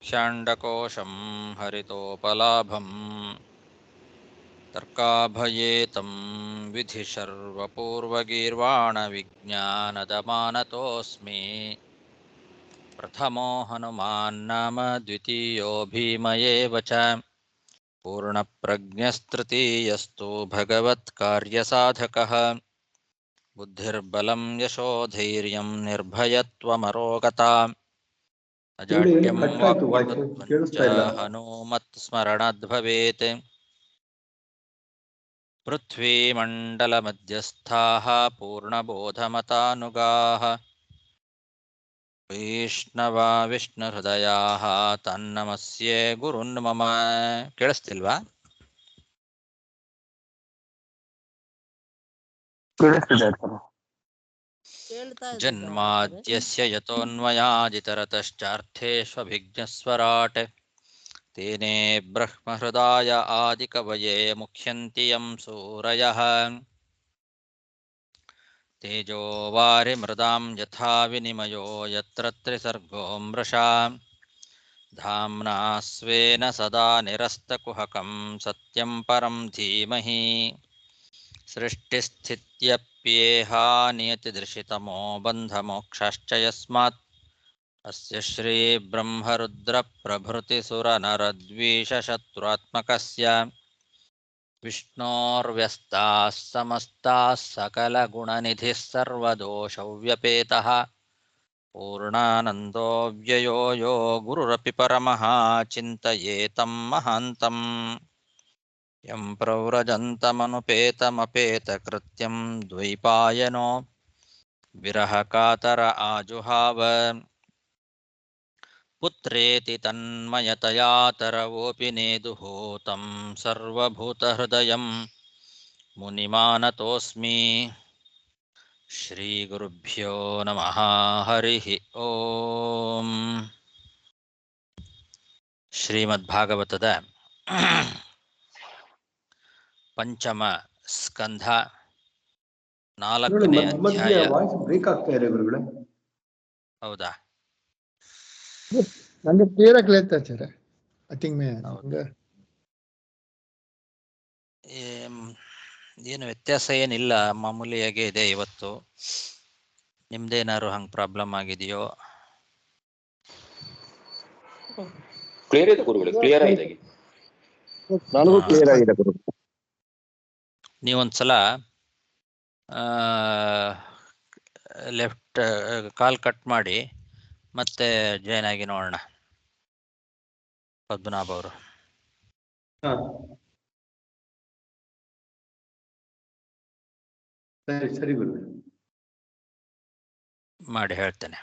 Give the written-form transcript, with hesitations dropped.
ಶಾಂಡಕೋಶಂ ಹರಿತೋಪಲಾಭಂ ತರ್ಕಾಭಯೇತಂ ವಿಧಿಶರ್ವಪೂರ್ವಗೀರ್ವಾಣವಿಜ್ಞಾನದಮಾನತೋऽಸ್ಮಿ ಪ್ರಥಮೋ ಹನುಮಾನ್ನಾಮ ದ್ವಿತೀಯೋ ಭೀಮಯೇವ ಚ ಪೂರ್ಣಪ್ರಜ್ಞಸ್ತೃತೀಯಸ್ತು ಭಗವತ್ಕಾರ್ಯಸಾಧಕಃ ಬುದ್ಧಿರ್ಬಲಂ ಯಶೋಧೈರ್ಯಂ ನಿರ್ಭಯತ್ವಮರೋಗತಾ ಅಜಾಡ್ಯಂ ವಾಕ್ಪಟುತ್ವಂಚ ಹನುಮತ್ ಸ್ಮರಣಾದ್ ಭವೇತ್ ಪೃಥ್ವೀಮಂಡಲಮಧ್ಯಸ್ಥಾಃ ಪೂರ್ಣಬೋಧಮತಾನುಗಾಃ ವೈಷ್ಣವಾ ವಿಷ್ಣುಹೃದಯಾಃ ತನ್ನಮಸ್ಯೆ ಗುರುನ್ ಮಮ. ಕೇಳಿಸ್ತಿಲ್ವಾ? ಜನ್ಮಾದ್ಯಸ್ಯ ಯತೋನ್ಮಯಾದಿತರತಶ್ಚಾರ್ಥೇಷ್ವಭಿಜ್ಞಸ್ವರಾಟ್ ತೇನೇ ಬ್ರಹ್ಮಹೃದಾಯ ಆದಿಕವಯೇ ಮುಖ್ಯಂತಿ ಯಂ ಸೂರಯಃ ತೇಜೋ ವಾರಿಮೃದಾಂ ಯಥಾ ವಿನಿಮಯೋ ಯತ್ರ ತ್ರಿಸರ್ಗೋ ಮೃಷಾ ಧಾಮ್ನಾ ಸ್ವೇನ ಸದಾ ನಿರಸ್ತಕುಹಕಂ ಸತ್ಯಂ ಪರಂ ಧೀಮಹಿ ಸೃಷ್ಟಿಸ್ಥಿತ್ಯಪ್ಯೇಹಾ ನಿಯತಿದೃಶಿತಮೋ ಬಂಧಮೋಕ್ಷಾಶ್ಚ ಯಸ್ಮಾತ್ ಅಸ್ಯ ಶ್ರೀ ಬ್ರಹ್ಮರುದ್ರ ಪ್ರಭೃತಿ ಸುರನರದ್ವೀಷಶತ್ರುತ್ಮಕಸ್ಯ ವಿಷ್ಣೋರ್ವ್ಯಸ್ತಾಃ ಸಮಸ್ತಾಃ ಸಕಲಗುಣನಿಧಿಃ ಸರ್ವದೋಷವ್ಯಪೇತಃ ಪೂರ್ಣಾನಂದೋ ವ್ಯಯೋ ಯೋ ಗುರುರಪಿ ಪರಮಃ ಚಿಂತಯೇತಂ ಮಹಾಂತಂ ಯಂ ಪ್ರವ್ರಜन्तಮನುಪೇತಮಪೇತಕೃತ್ಯಂ ದ್ವೈಪಾಯನೋ ವಿರಹಕಾತರ ಆಜುಹಾವ ಪುತ್ರೇತಿ ತನ್ಮಯತಯಾ ತರವೋಪಿ ನೇದುಃ तं ಸರ್ವಭೂತಹೃದಯಂ ಮುನಿಮಾನತೋಸ್ಮಿ. ಶ್ರೀಗುರುಭ್ಯೋ ನಮಃ. ಹರಿಃ ಓಂ. ಶ್ರೀಮದ್ಭಾಗವತದ ಪಂಚಮ ಸ್ಕಂಧ 4ನೇ ಅಧ್ಯಾಯ. ವಾಯ್ಸ್ ಬ್ರೇಕ್ ಆಗ್ತಾ ಇದೆ ಗುರುಗಳೇ. ಹೌದಾ? ನನಗೆ ಕ್ಲಿಯರ್ ಆಗಿ ಕೇಳ್ತಾ ಇದೆ. ಐ ಥಿಂಕ್ ಏನು ವ್ಯತ್ಯಾಸ ಏನಿಲ್ಲ, ಮಾಮೂಲಿಯಾಗೇ ಇದೆ ಇವತ್ತು. ನಿಮ್ದೇನಾದ್ರು ಹಂಗೆ ಪ್ರಾಬ್ಲಮ್ ಆಗಿದೆಯೋ? ಕ್ಲಿಯರ್ ಇದೆ ಗುರುಗಳೇ, ಕ್ಲಿಯರ್ ಆಗಿದೆ. ನನಗೂ ಕ್ಲಿಯರ್ ಆಗಿದೆ ಗುರು. ನೀವೊಂದ್ಸಲ ಲೆಫ್ಟ್ ಕಾಲ್ ಕಟ್ ಮಾಡಿ ಮತ್ತೆ ಜಾಯ್ನ್ ಆಗಿ ನೋಡೋಣ. ಪದ್ಮನಾಭ ಅವರು ಸರಿ ಗುರು ಮಾಡಿ ಹೇಳ್ತೇನೆ.